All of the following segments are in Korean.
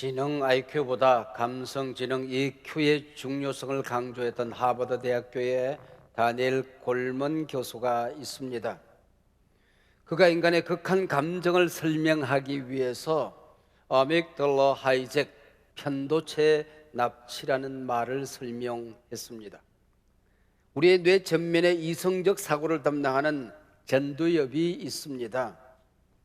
지능 IQ보다 감성 지능 EQ의 중요성을 강조했던 하버드 대학교에 다니엘 골먼 교수가 있습니다. 그가 인간의 극한 감정을 설명하기 위해서 어믹달러 하이잭 편도체 납치라는 말을 설명했습니다. 우리의 뇌 전면에 이성적 사고를 담당하는 전두엽이 있습니다.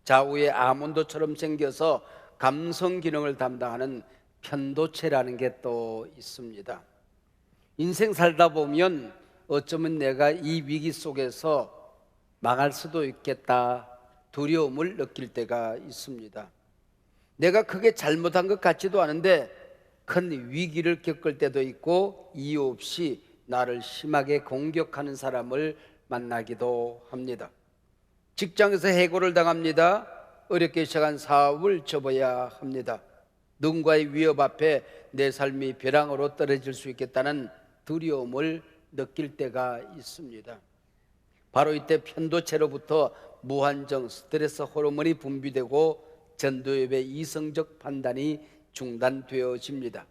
좌우에 아몬드처럼 생겨서 감성 기능을 담당하는 편도체라는 게 또 있습니다. 인생 살다 보면 어쩌면 내가 이 위기 속에서 망할 수도 있겠다 두려움을 느낄 때가 있습니다. 내가 크게 잘못한 것 같지도 않은데 큰 위기를 겪을 때도 있고 이유 없이 나를 심하게 공격하는 사람을 만나기도 합니다. 직장에서 해고를 당합니다. 어렵게 시작한 사업을 접어야 합니다. 누군가의 위협 앞에 내 삶이 벼랑으로 떨어질 수 있겠다는 두려움을 느낄 때가 있습니다. 바로 이때 편도체로부터 무한정 스트레스 호르몬이 분비되고 전두엽의 이성적 판단이 중단되어집니다.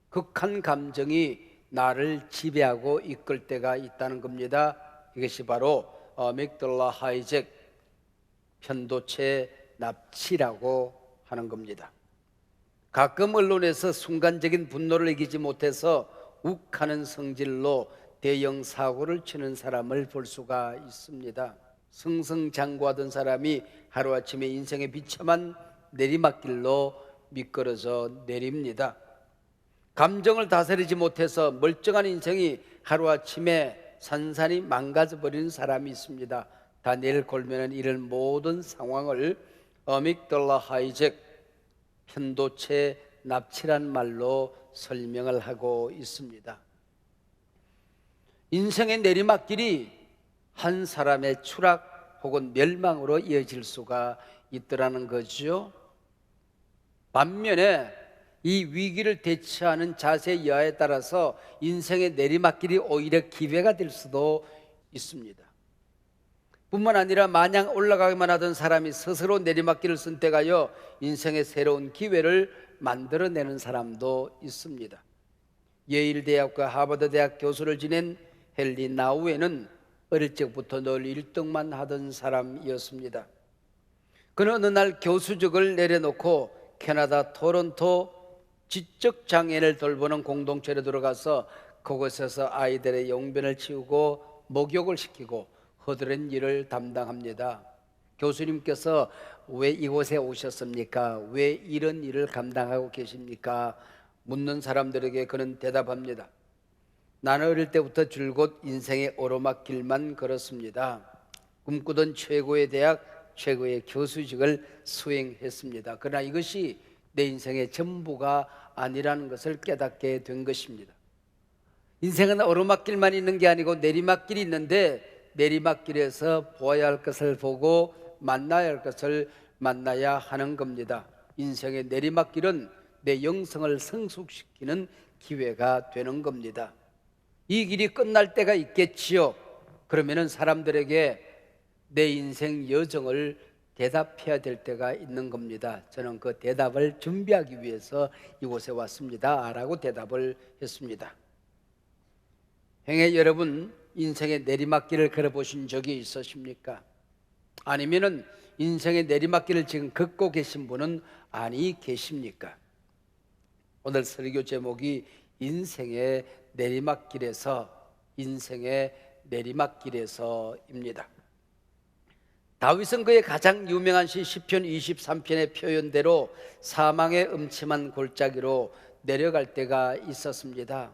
극한 감정이 나를 지배하고 이끌 때가 있다는 겁니다. 이것이 바로 어믹달러 하이잭 편도체 납치라고 하는 겁니다. 가끔 언론에서 순간적인 분노를 이기지 못해서 욱하는 성질로 대형 사고를 치는 사람을 볼 수가 있습니다. 승승장구하던 사람이 하루아침에 인생의 비참한 내리막길로 미끄러져 내립니다. 감정을 다스리지 못해서 멀쩡한 인생이 하루아침에 산산이 망가져버리는 사람이 있습니다. 다니엘 골먼은 이런 모든 상황을 어믹달러 하이잭 편도체 납치란 말로 설명을 하고 있습니다. 인생의 내리막길이 한 사람의 추락 혹은 멸망으로 이어질 수가 있더라는 거죠. 반면에 이 위기를 대처하는 자세 여하에 따라서 인생의 내리막길이 오히려 기회가 될 수도 있습니다. 뿐만 아니라 마냥 올라가기만 하던 사람이 스스로 내리막길을 선택하여 인생의 새로운 기회를 만들어내는 사람도 있습니다. 예일 대학과 하버드 대학 교수를 지낸 헨리 나우에는 어릴 적부터 늘 1등만 하던 사람이었습니다. 그는 어느 날 교수직을 내려놓고 캐나다 토론토 지적장애인을 돌보는 공동체로 들어가서 그곳에서 아이들의 용변을 치우고 목욕을 시키고 허드렛 일을 담당합니다. 교수님께서 왜 이곳에 오셨습니까? 왜 이런 일을 감당하고 계십니까? 묻는 사람들에게 그는 대답합니다. 나는 어릴 때부터 줄곧 인생의 오르막길만 걸었습니다. 꿈꾸던 최고의 대학, 최고의 교수직을 수행했습니다. 그러나 이것이 내 인생의 전부가 아니라는 것을 깨닫게 된 것입니다. 인생은 오르막길만 있는 게 아니고 내리막길이 있는데 내리막길에서 보아야 할 것을 보고 만나야 할 것을 만나야 하는 겁니다. 인생의 내리막길은 내 영성을 성숙시키는 기회가 되는 겁니다. 이 길이 끝날 때가 있겠지요. 그러면은 사람들에게 내 인생 여정을 대답해야 될 때가 있는 겁니다. 저는 그 대답을 준비하기 위해서 이곳에 왔습니다 라고 대답을 했습니다. 행여 여러분 인생의 내리막길을 걸어보신 적이 있으십니까? 아니면은 인생의 내리막길을 지금 걷고 계신 분은 아니 계십니까? 오늘 설교 제목이 인생의 내리막길에서입니다. 다윗은 그의 가장 유명한 시 시편 23편의 표현대로 사망의 음침한 골짜기로 내려갈 때가 있었습니다.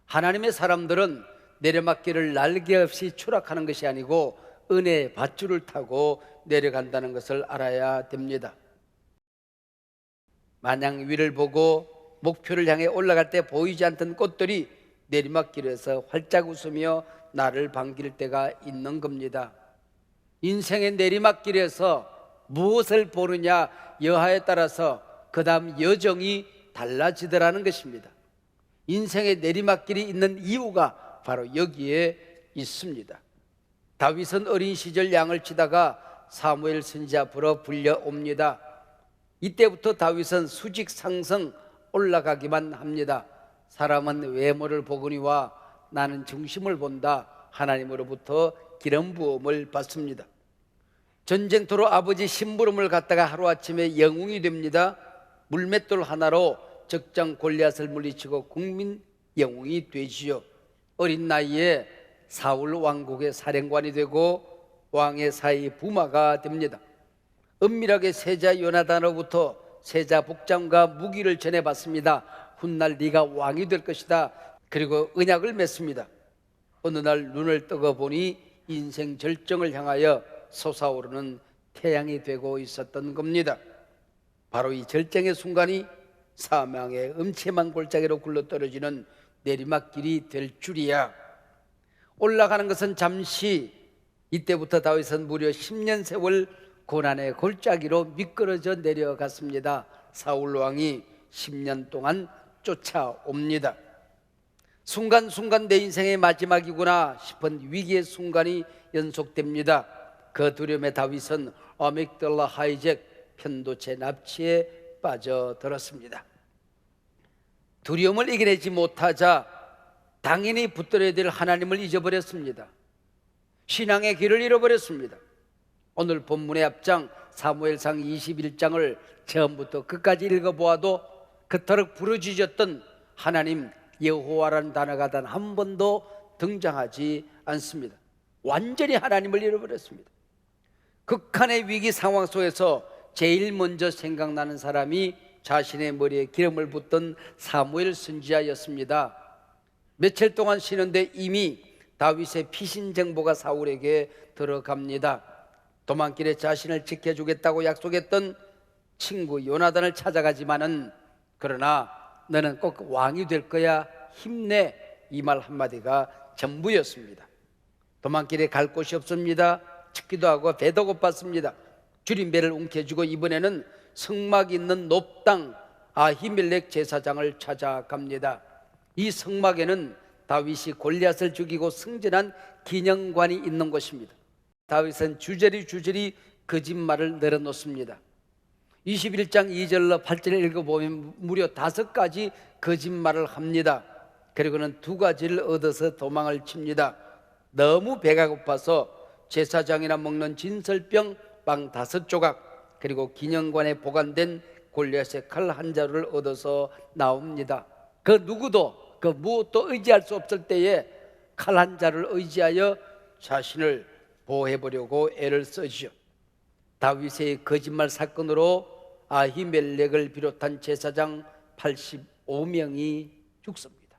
하나님의 사람들은 내리막길을 날개 없이 추락하는 것이 아니고 은혜의 밧줄을 타고 내려간다는 것을 알아야 됩니다. 마냥 위를 보고 목표를 향해 올라갈 때 보이지 않던 꽃들이 내리막길에서 활짝 웃으며 나를 반길 때가 있는 겁니다. 인생의 내리막길에서 무엇을 보느냐 여하에 따라서 그 다음 여정이 달라지더라는 것입니다. 인생의 내리막길이 있는 이유가 바로 여기에 있습니다. 다윗은 어린 시절 양을 치다가 사무엘 선지자 앞으로 불려옵니다. 이때부터 다윗은 수직 상승 올라가기만 합니다. 사람은 외모를 보거니와 나는 중심을 본다. 하나님으로부터 기름 부음을 받습니다. 전쟁터로 아버지 심부름을 갔다가 하루아침에 영웅이 됩니다. 물맷돌 하나로 적장 골리앗을 물리치고 국민 영웅이 되지요. 어린 나이에 사울 왕국의 사령관이 되고 왕의 사이 부마가 됩니다. 은밀하게 세자 요나단으로부터 세자 복장과 무기를 전해받습니다. 훗날 네가 왕이 될 것이다. 그리고 언약을 맺습니다. 어느 날 눈을 뜨고 보니 인생 절정을 향하여 솟아오르는 태양이 되고 있었던 겁니다. 바로 이 절정의 순간이 사망의 음침한 골짜기로 굴러떨어지는 내리막길이 될 줄이야. 올라가는 것은 잠시, 이때부터 다윗은 무려 10년 세월 고난의 골짜기로 미끄러져 내려갔습니다. 사울 왕이 10년 동안 쫓아옵니다. 순간순간 내 인생의 마지막이구나 싶은 위기의 순간이 연속됩니다. 그 두려움에 다윗은 아믹달라 하이잭 편도체 납치에 빠져들었습니다. 두려움을 이겨내지 못하자 당연히 붙들어야 될 하나님을 잊어버렸습니다. 신앙의 길을 잃어버렸습니다. 오늘 본문의 앞장 사무엘상 21장을 처음부터 끝까지 읽어보아도 그토록 부르짖었던 하나님 여호와라는 단어가 단 한 번도 등장하지 않습니다. 완전히 하나님을 잃어버렸습니다. 극한의 위기 상황 속에서 제일 먼저 생각나는 사람이 자신의 머리에 기름을 붓던 사무엘 선지자였습니다. 며칠 동안 쉬는데 이미 다윗의 피신 정보가 사울에게 들어갑니다. 도망길에 자신을 지켜주겠다고 약속했던 친구 요나단을 찾아가지만은 그러나 너는 꼭 왕이 될 거야, 힘내, 이 말 한마디가 전부였습니다. 도망길에 갈 곳이 없습니다. 춥기도 하고 배도 고팠습니다. 줄임배를 움켜쥐고 이번에는 성막 있는 높당 아히멜렉 제사장을 찾아갑니다. 이 성막에는 다윗이 골리앗을 죽이고 승진한 기념관이 있는 것입니다. 다윗은 주저리 거짓말을 늘어놓습니다. 21장 2절로 8절을 읽어보면 무려 5가지 거짓말을 합니다. 그리고는 2가지를 얻어서 도망을 칩니다. 너무 배가 고파서 제사장이나 먹는 진설병 빵 5조각, 그리고 기념관에 보관된 골리앗의 칼 한 자루를 얻어서 나옵니다. 그 누구도 그 무엇도 의지할 수 없을 때에 칼 한 자루를 의지하여 자신을 보호해보려고 애를 쓰죠. 다윗의 거짓말 사건으로 아히멜렉을 비롯한 제사장 85명이 죽습니다.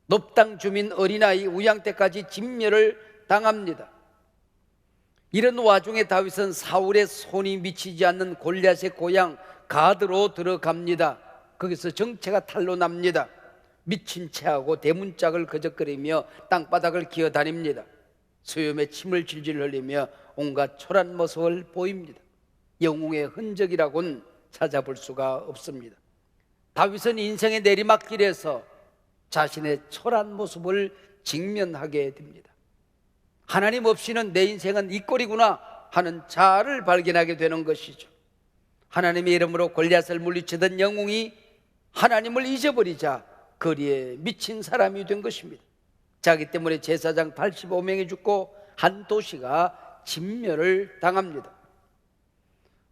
높당 주민 어린아이 우양떼까지 진멸을 당합니다. 이런 와중에 다윗은 사울의 손이 미치지 않는 골리앗의 고향 가드로 들어갑니다. 거기서 정체가 탄로 납니다. 미친 체하고 대문짝을 거적거리며 땅바닥을 기어다닙니다. 수염에 침을 질질 흘리며 온갖 초라한 모습을 보입니다. 영웅의 흔적이라고는 찾아볼 수가 없습니다. 다윗은 인생의 내리막길에서 자신의 초라한 모습을 직면하게 됩니다. 하나님 없이는 내 인생은 이 꼴이구나 하는 자아를 발견하게 되는 것이죠. 하나님의 이름으로 골리앗을 물리치던 영웅이 하나님을 잊어버리자 거리에 미친 사람이 된 것입니다. 자기 때문에 제사장 85명이 죽고 한 도시가 진멸을 당합니다.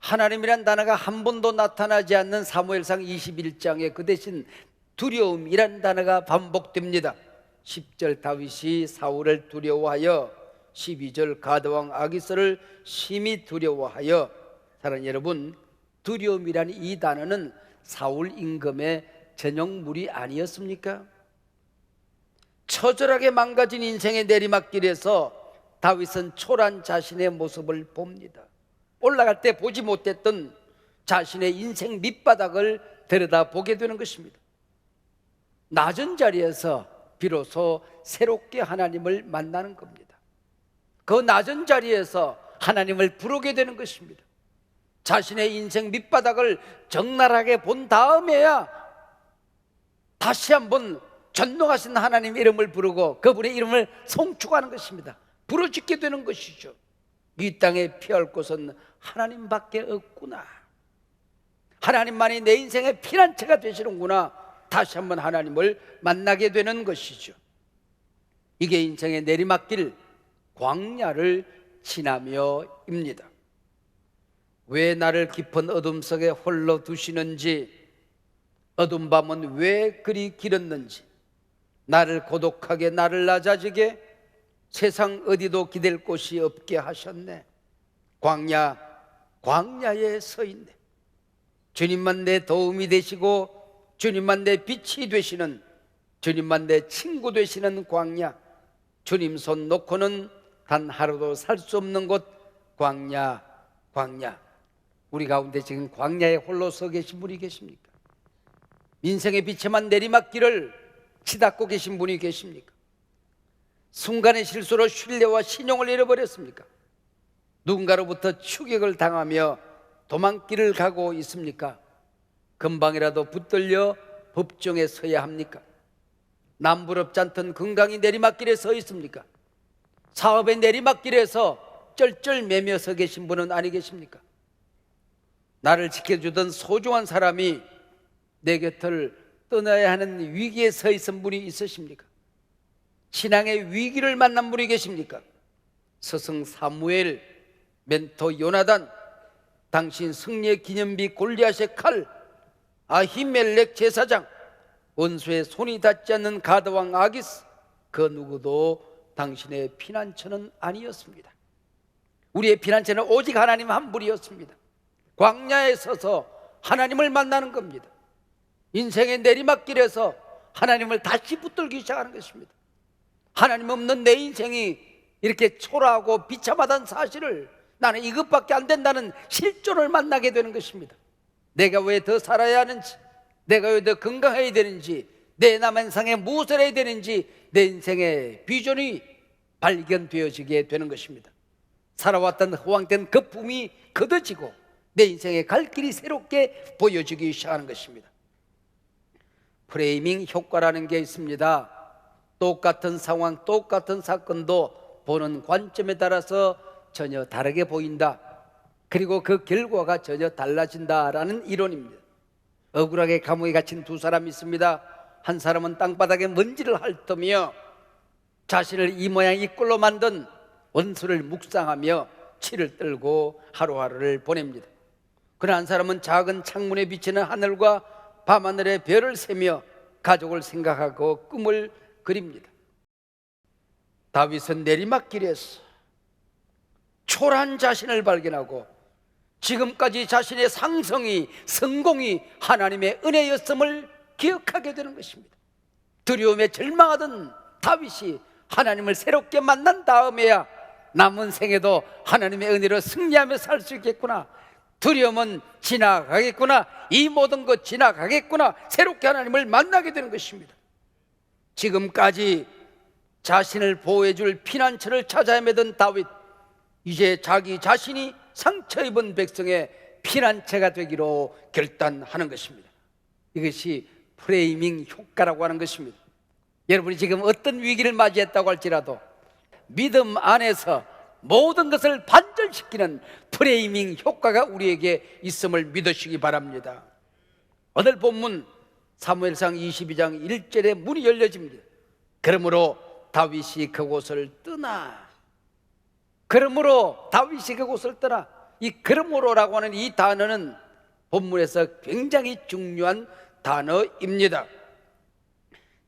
하나님이란 단어가 한 번도 나타나지 않는 사무엘상 21장에 그 대신 두려움이란 단어가 반복됩니다. 10절 다윗이 사울을 두려워하여, 12절 가드왕 아기스를 심히 두려워하여. 사랑하는 여러분, 두려움이란 이 단어는 사울 임금의 전용물이 아니었습니까? 처절하게 망가진 인생의 내리막길에서 다윗은 초라한 자신의 모습을 봅니다. 올라갈 때 보지 못했던 자신의 인생 밑바닥을 들여다보게 되는 것입니다. 낮은 자리에서 비로소 새롭게 하나님을 만나는 겁니다. 그 낮은 자리에서 하나님을 부르게 되는 것입니다. 자신의 인생 밑바닥을 적나라하게 본 다음에야 다시 한번 전능하신 하나님 이름을 부르고 그분의 이름을 송축하는 것입니다. 부르짖게 되는 것이죠. 이 땅에 피할 곳은 하나님밖에 없구나. 하나님만이 내 인생의 피난처가 되시는구나. 다시 한번 하나님을 만나게 되는 것이죠. 이게 인생의 내리막길, 광야를 지나며입니다. 왜 나를 깊은 어둠 속에 홀로 두시는지, 어둠 밤은 왜 그리 길었는지, 나를 고독하게, 나를 낮아지게, 세상 어디도 기댈 곳이 없게 하셨네. 광야에 서 있네. 주님만 내 도움이 되시고, 주님만 내 빛이 되시는, 주님만 내 친구 되시는 광야, 주님 손 놓고는 단 하루도 살 수 없는 곳, 광야. 우리 가운데 지금 광야에 홀로 서 계신 분이 계십니까? 인생의 비참한 내리막길을 치닫고 계신 분이 계십니까? 순간의 실수로 신뢰와 신용을 잃어버렸습니까? 누군가로부터 추격을 당하며 도망길을 가고 있습니까? 금방이라도 붙들려 법정에 서야 합니까? 남부럽지 않던 건강이 내리막길에 서 있습니까? 사업의 내리막길에서 쩔쩔매며 서 계신 분은 아니 계십니까? 나를 지켜주던 소중한 사람이 내 곁을 떠나야 하는 위기에 서 있은 분이 있으십니까? 신앙의 위기를 만난 분이 계십니까? 스승 사무엘, 멘토 요나단, 당신 승리의 기념비 골리앗의 칼, 아히멜렉 제사장, 원수의 손이 닿지 않는 가드왕 아기스, 그 누구도 당신의 피난처는 아니었습니다. 우리의 피난처는 오직 하나님 한 분이었습니다. 광야에 서서 하나님을 만나는 겁니다. 인생의 내리막길에서 하나님을 다시 붙들기 시작하는 것입니다. 하나님 없는 내 인생이 이렇게 초라하고 비참하다는 사실을, 나는 이것밖에 안 된다는 실존을 만나게 되는 것입니다. 내가 왜 더 살아야 하는지, 내가 왜 더 건강해야 되는지, 내 남은 생에 무엇을 해야 되는지, 내 인생의 비전이 발견되어지게 되는 것입니다. 살아왔던 허황된 거품이 걷어지고 내 인생의 갈 길이 새롭게 보여지기 시작하는 것입니다. 프레이밍 효과라는 게 있습니다. 똑같은 상황, 똑같은 사건도 보는 관점에 따라서 전혀 다르게 보인다. 그리고 그 결과가 전혀 달라진다라는 이론입니다. 억울하게 감옥에 갇힌 두 사람이 있습니다. 한 사람은 땅바닥에 먼지를 핥으며 자신을 이 모양 이 꼴로 만든 원수를 묵상하며 치를 떨고 하루하루를 보냅니다. 그러나 한 사람은 작은 창문에 비치는 하늘과 밤하늘의 별을 세며 가족을 생각하고 꿈을 그립니다. 다윗은 내리막길에서 초라한 자신을 발견하고 지금까지 자신의 상성이, 성공이 하나님의 은혜였음을 기억하게 되는 것입니다. 두려움에 절망하던 다윗이 하나님을 새롭게 만난 다음에야 남은 생에도 하나님의 은혜로 승리하며 살 수 있겠구나, 두려움은 지나가겠구나, 이 모든 것 지나가겠구나, 새롭게 하나님을 만나게 되는 것입니다. 지금까지 자신을 보호해 줄 피난처를 찾아 헤매던 다윗, 이제 자기 자신이 상처 입은 백성의 피난처가 되기로 결단하는 것입니다. 이것이 프레이밍 효과라고 하는 것입니다. 여러분이 지금 어떤 위기를 맞이했다고 할지라도 믿음 안에서 모든 것을 반전시키는 프레이밍 효과가 우리에게 있음을 믿으시기 바랍니다. 오늘 본문 사무엘상 22장 1절에 문이 열려집니다. 그러므로 다윗이 그곳을 떠나. 그러므로 다윗이 그곳을 떠나. 이 그러므로라고 하는 이 단어는 본문에서 굉장히 중요한 단어입니다.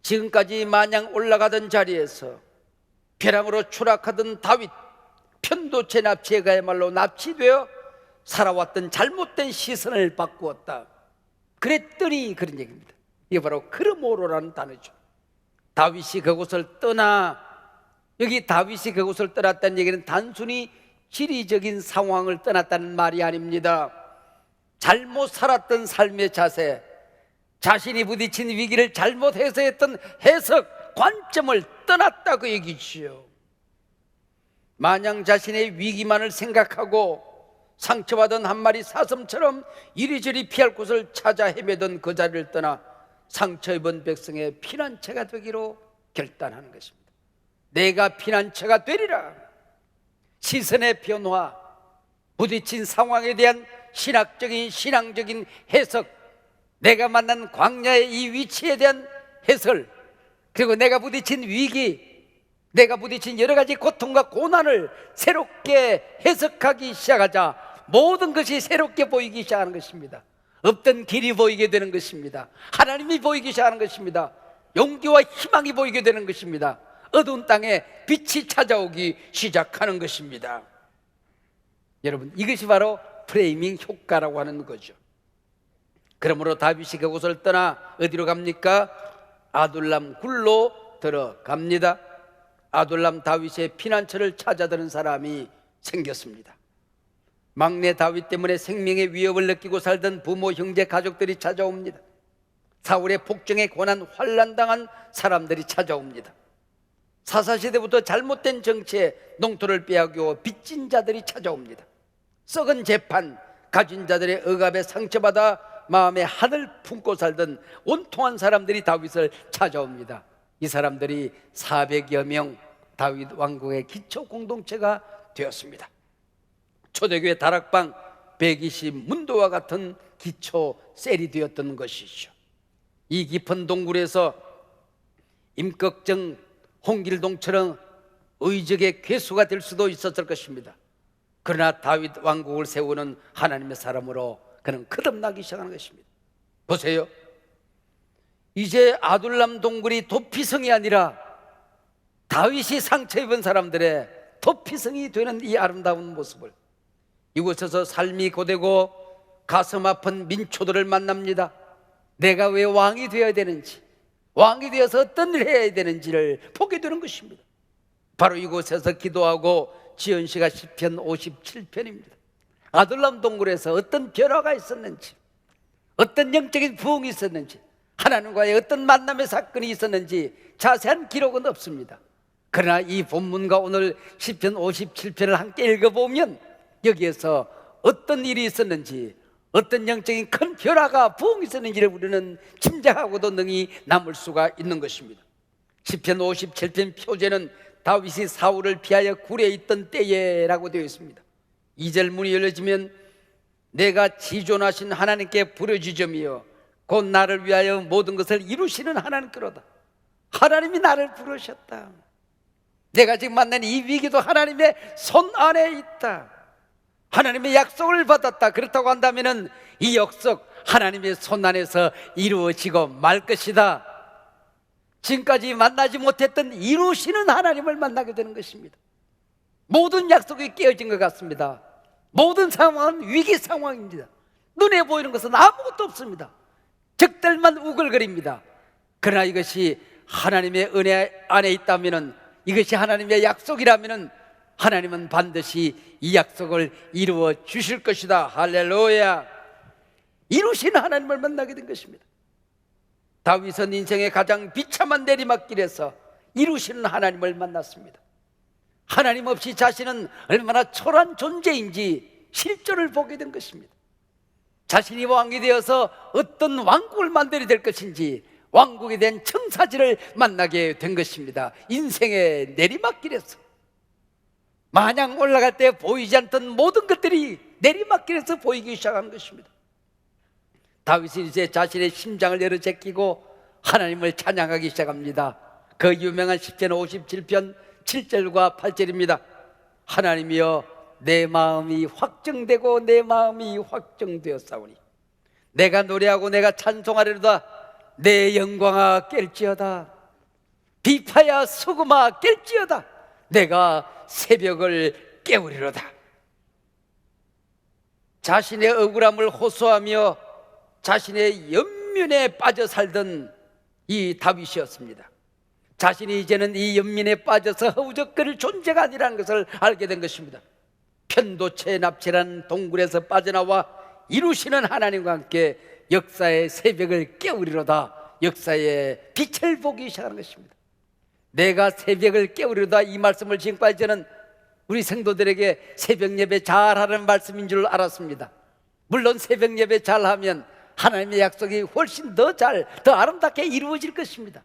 지금까지 마냥 올라가던 자리에서 벼랑으로 추락하던 다윗, 편도체 납치에 가야말로 납치되어 살아왔던 잘못된 시선을 바꾸었다. 그랬더니 그런 얘기입니다. 이게 바로 그러므로라는 단어죠. 다윗이 그곳을 떠나. 여기 다윗이 그곳을 떠났다는 얘기는 단순히 지리적인 상황을 떠났다는 말이 아닙니다. 잘못 살았던 삶의 자세, 자신이 부딪힌 위기를 잘못 해석했던 해석, 관점을 떠났다 그 얘기지요. 마냥 자신의 위기만을 생각하고 상처받은 한 마리 사슴처럼 이리저리 피할 곳을 찾아 헤매던 그 자리를 떠나 상처 입은 백성의 피난처가 되기로 결단하는 것입니다. 내가 피난처가 되리라. 시선의 변화, 부딪힌 상황에 대한 신학적인 신앙적인 해석, 내가 만난 광야의 이 위치에 대한 해설, 그리고 내가 부딪힌 위기, 내가 부딪힌 여러 가지 고통과 고난을 새롭게 해석하기 시작하자 모든 것이 새롭게 보이기 시작하는 것입니다. 없던 길이 보이게 되는 것입니다. 하나님이 보이기 시작하는 것입니다. 용기와 희망이 보이게 되는 것입니다. 어두운 땅에 빛이 찾아오기 시작하는 것입니다. 여러분, 이것이 바로 프레이밍 효과라고 하는 거죠. 그러므로 다윗이 그곳을 떠나 어디로 갑니까? 아둘람 굴로 들어갑니다. 아둘람 다윗의 피난처를 찾아드는 사람이 생겼습니다. 막내 다윗 때문에 생명의 위협을 느끼고 살던 부모, 형제, 가족들이 찾아옵니다. 사울의 폭정에 고난 환난당한 사람들이 찾아옵니다. 사사시대부터 잘못된 정치에 농토를 빼앗겨 빚진 자들이 찾아옵니다. 썩은 재판, 가진 자들의 억압에 상처받아 마음에 한을 품고 살던 온통한 사람들이 다윗을 찾아옵니다. 이 사람들이 400여 명 다윗 왕국의 기초 공동체가 되었습니다. 초대교회 다락방 120 문도와 같은 기초 셀이 되었던 것이죠. 이 깊은 동굴에서 임꺽정, 홍길동처럼 의적의 괴수가 될 수도 있었을 것입니다. 그러나 다윗 왕국을 세우는 하나님의 사람으로 그는 거듭나기 시작하는 것입니다. 보세요, 이제 아둘람 동굴이 도피성이 아니라 다윗이 상처 입은 사람들의 도피성이 되는 이 아름다운 모습을, 이곳에서 삶이 고되고 가슴 아픈 민초들을 만납니다. 내가 왜 왕이 되어야 되는지, 왕이 되어서 어떤 일을 해야 되는지를 보게 되는 것입니다. 바로 이곳에서 기도하고 지은 시가 시편 57편입니다. 아둘람 동굴에서 어떤 변화가 있었는지, 어떤 영적인 부흥이 있었는지, 하나님과의 어떤 만남의 사건이 있었는지 자세한 기록은 없습니다. 그러나 이 본문과 오늘 시편 57편을 함께 읽어보면 여기에서 어떤 일이 있었는지, 어떤 영적인 큰 변화가 부흥이 있었는지를 우리는 짐작하고도 능히 남을 수가 있는 것입니다. 시편 57편 표제는 다윗이 사울을 피하여 굴에 있던 때에라고 되어 있습니다. 2절 문이 열려지면 내가 지존하신 하나님께 부르짖으며 곧 나를 위하여 모든 것을 이루시는 하나님께로다. 하나님이 나를 부르셨다. 내가 지금 만난 이 위기도 하나님의 손 안에 있다. 하나님의 약속을 받았다. 그렇다고 한다면 이 약속 하나님의 손 안에서 이루어지고 말 것이다. 지금까지 만나지 못했던 이루시는 하나님을 만나게 되는 것입니다. 모든 약속이 깨어진 것 같습니다. 모든 상황은 위기 상황입니다. 눈에 보이는 것은 아무것도 없습니다. 적들만 우글거립니다. 그러나 이것이 하나님의 은혜 안에 있다면, 이것이 하나님의 약속이라면 하나님은 반드시 이 약속을 이루어 주실 것이다. 할렐루야. 이루시는 하나님을 만나게 된 것입니다. 다윗은 인생의 가장 비참한 내리막길에서 이루시는 하나님을 만났습니다. 하나님 없이 자신은 얼마나 초라한 존재인지 실존을 보게 된 것입니다. 자신이 왕이 되어서 어떤 왕국을 만들어야 될 것인지 왕국에 대한 청사진을 만나게 된 것입니다. 인생의 내리막길에서 마냥 올라갈 때 보이지 않던 모든 것들이 내리막길에서 보이기 시작한 것입니다. 다윗이 이제 자신의 심장을 열어 제끼고 하나님을 찬양하기 시작합니다. 그 유명한 시편 57편 7절과 8절입니다. 하나님이여, 내 마음이 확정되고 내 마음이 확정되었사오니 내가 노래하고 내가 찬송하리로다. 내 영광아 깰지어다. 비파야 수금아 깰지어다. 내가 새벽을 깨우리로다. 자신의 억울함을 호소하며 자신의 연민에 빠져 살던 이 다윗이었습니다. 자신이 이제는 이 연민에 빠져서 허우적거릴 존재가 아니라는 것을 알게 된 것입니다. 편도체 납치라는 동굴에서 빠져나와 이루시는 하나님과 함께 역사의 새벽을 깨우리로다. 역사의 빛을 보기 시작하는 것입니다. 내가 새벽을 깨우리로다, 이 말씀을 지금까지 저는 우리 성도들에게 새벽 예배 잘하는 말씀인 줄 알았습니다. 물론 새벽 예배 잘하면 하나님의 약속이 훨씬 더 아름답게 이루어질 것입니다.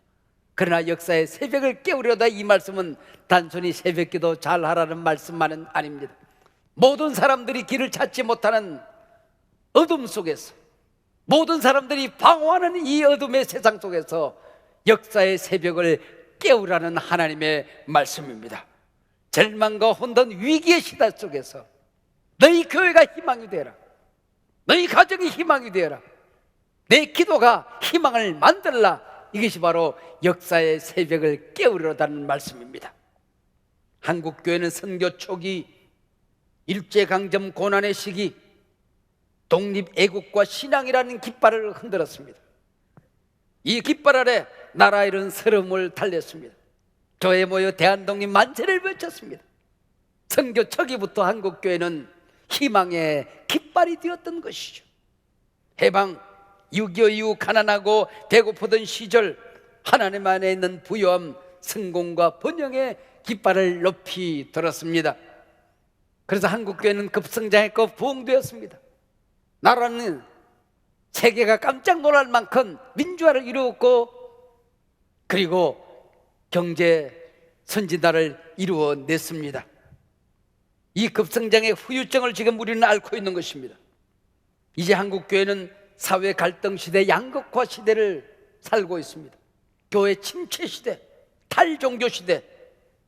그러나 역사의 새벽을 깨우려다, 이 말씀은 단순히 새벽기도 잘하라는 말씀만은 아닙니다. 모든 사람들이 길을 찾지 못하는 어둠 속에서, 모든 사람들이 방황하는 이 어둠의 세상 속에서 역사의 새벽을 깨우라는 하나님의 말씀입니다. 절망과 혼돈, 위기의 시대 속에서 너희 교회가 희망이 되어라, 너희 가정이 희망이 되어라, 내 기도가 희망을 만들라. 이것이 바로 역사의 새벽을 깨우려다는 말씀입니다. 한국교회는 선교 초기, 일제강점 고난의 시기, 독립애국과 신앙이라는 깃발을 흔들었습니다. 이 깃발 아래 나라 이룬 서름을 달렸습니다. 교회에 모여 대한독립 만세를 외쳤습니다. 선교 초기부터 한국교회는 희망의 깃발이 되었던 것이죠. 해방, 6.25 이후 가난하고 배고프던 시절 하나님 안에 있는 부요함, 성공과 번영의 깃발을 높이 들었습니다. 그래서 한국교회는 급성장했고 부흥되었습니다. 나라는 세계가 깜짝 놀랄 만큼 민주화를 이루었고, 그리고 경제 선진화를 이루어냈습니다. 이 급성장의 후유증을 지금 우리는 앓고 있는 것입니다. 이제 한국교회는 사회 갈등 시대, 양극화 시대를 살고 있습니다. 교회 침체 시대, 탈종교 시대,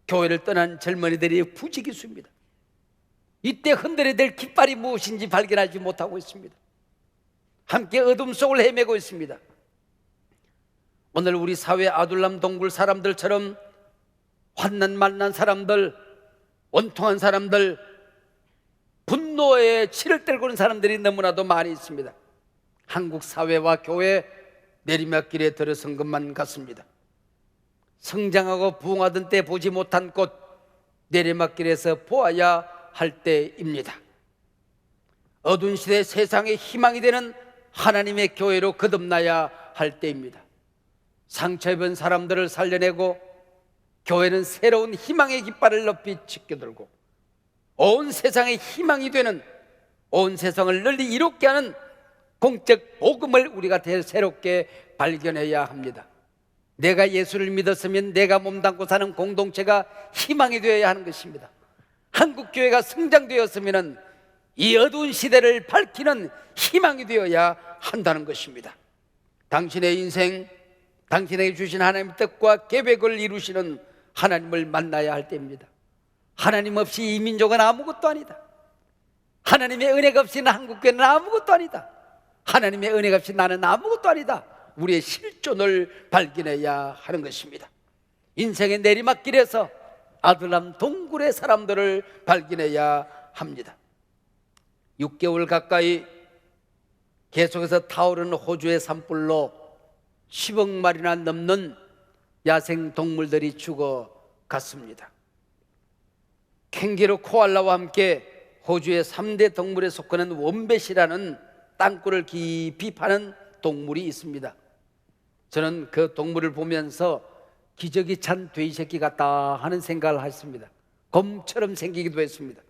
교회를 떠난 젊은이들이 부지기수입니다. 이때 흔들어야 될 깃발이 무엇인지 발견하지 못하고 있습니다. 함께 어둠 속을 헤매고 있습니다. 오늘 우리 사회 아둘람 동굴 사람들처럼 환난 만난 사람들, 원통한 사람들, 분노에 치를 떨고 있는 사람들이 너무나도 많이 있습니다. 한국 사회와 교회 내리막길에 들어선 것만 같습니다. 성장하고 부흥하던 때 보지 못한 꽃, 내리막길에서 보아야 할 때입니다. 어두운 시대 세상의 희망이 되는 하나님의 교회로 거듭나야 할 때입니다. 상처 입은 사람들을 살려내고, 교회는 새로운 희망의 깃발을 높이 지켜들고, 온 세상의 희망이 되는, 온 세상을 널리 이롭게 하는 공적 복음을 우리가 새롭게 발견해야 합니다. 내가 예수를 믿었으면 내가 몸담고 사는 공동체가 희망이 되어야 하는 것입니다. 한국교회가 성장되었으면 이 어두운 시대를 밝히는 희망이 되어야 한다는 것입니다. 당신의 인생, 당신에게 주신 하나님의 뜻과 계획을 이루시는 하나님을 만나야 할 때입니다. 하나님 없이 이 민족은 아무것도 아니다. 하나님의 은혜가 없이는 한국교회는 아무것도 아니다. 하나님의 은혜가 없이 나는 아무것도 아니다. 우리의 실존을 발견해야 하는 것입니다. 인생의 내리막길에서 아둘람 동굴의 사람들을 발견해야 합니다. 6개월 가까이 계속해서 타오르는 호주의 산불로 10억 마리나 넘는 야생 동물들이 죽어갔습니다. 캥거루, 코알라와 함께 호주의 3대 동물에 속하는 웜뱃이라는 땅굴을 깊이 파는 동물이 있습니다. 저는 그 동물을 보면서 기저귀 찬 돼지 새끼 같다 하는 생각을 했습니다. 곰처럼 생기기도 했습니다.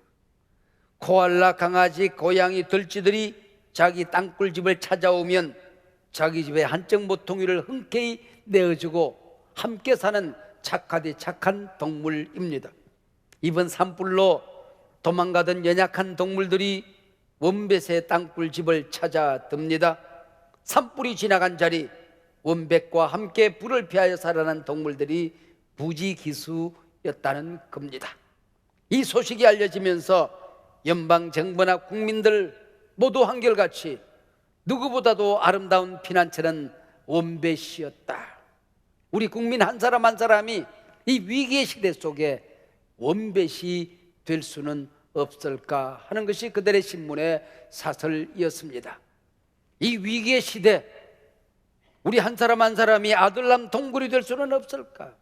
코알라, 강아지, 고양이, 들쥐들이 자기 땅굴집을 찾아오면 자기 집에 한쪽 모퉁이를 흔쾌히 내어주고 함께 사는 착하디 착한 동물입니다. 이번 산불로 도망가던 연약한 동물들이 웜뱃의 땅굴집을 찾아듭니다. 산불이 지나간 자리, 웜뱃과 함께 불을 피하여 살아난 동물들이 부지기수였다는 겁니다. 이 소식이 알려지면서 연방정부나 국민들 모두 한결같이 누구보다도 아름다운 피난처는 웜뱃이었다. 우리 국민 한 사람 한 사람이 이 위기의 시대 속에 웜뱃이 될 수는 없을까 하는 것이 그들의 신문의 사설이었습니다. 이 위기의 시대, 우리 한 사람 한 사람이 아둘람 동굴이 될 수는 없을까?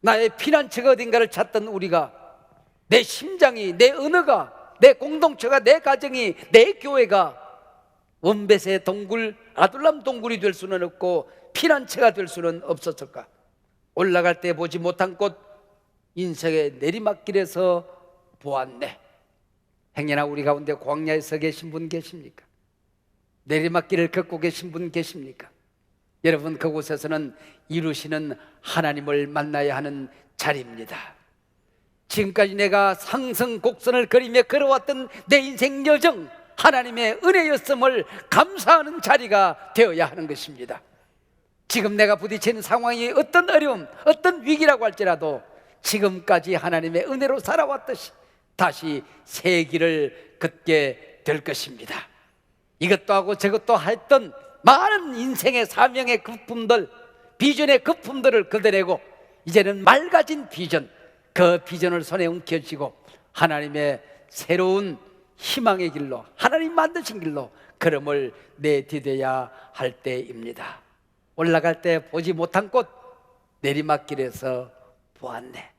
나의 피난처가 어딘가를 찾던 우리가, 내 심장이, 내 언어가, 내 공동체가, 내 가정이, 내 교회가 웜뱃의 동굴, 아둘람 동굴이 될 수는 없고 피난처가 될 수는 없었을까? 올라갈 때 보지 못한 꽃, 인생의 내리막길에서 보았네. 행여나 우리 가운데 광야에 서 계신 분 계십니까? 내리막길을 걷고 계신 분 계십니까? 여러분, 그곳에서는 이루시는 하나님을 만나야 하는 자리입니다. 지금까지 내가 상승곡선을 그리며 걸어왔던 내 인생 여정, 하나님의 은혜였음을 감사하는 자리가 되어야 하는 것입니다. 지금 내가 부딪히는 상황이 어떤 어려움, 어떤 위기라고 할지라도 지금까지 하나님의 은혜로 살아왔듯이 다시 새 길을 걷게 될 것입니다. 이것도 하고 저것도 했던 많은 인생의 사명의 거품들, 비전의 거품들을 걷어내고 이제는 맑아진 비전, 그 비전을 손에 움켜쥐고 하나님의 새로운 희망의 길로, 하나님 만드신 길로 걸음을 내디뎌야 할 때입니다. 올라갈 때 보지 못한 꽃, 내리막길에서 보았네.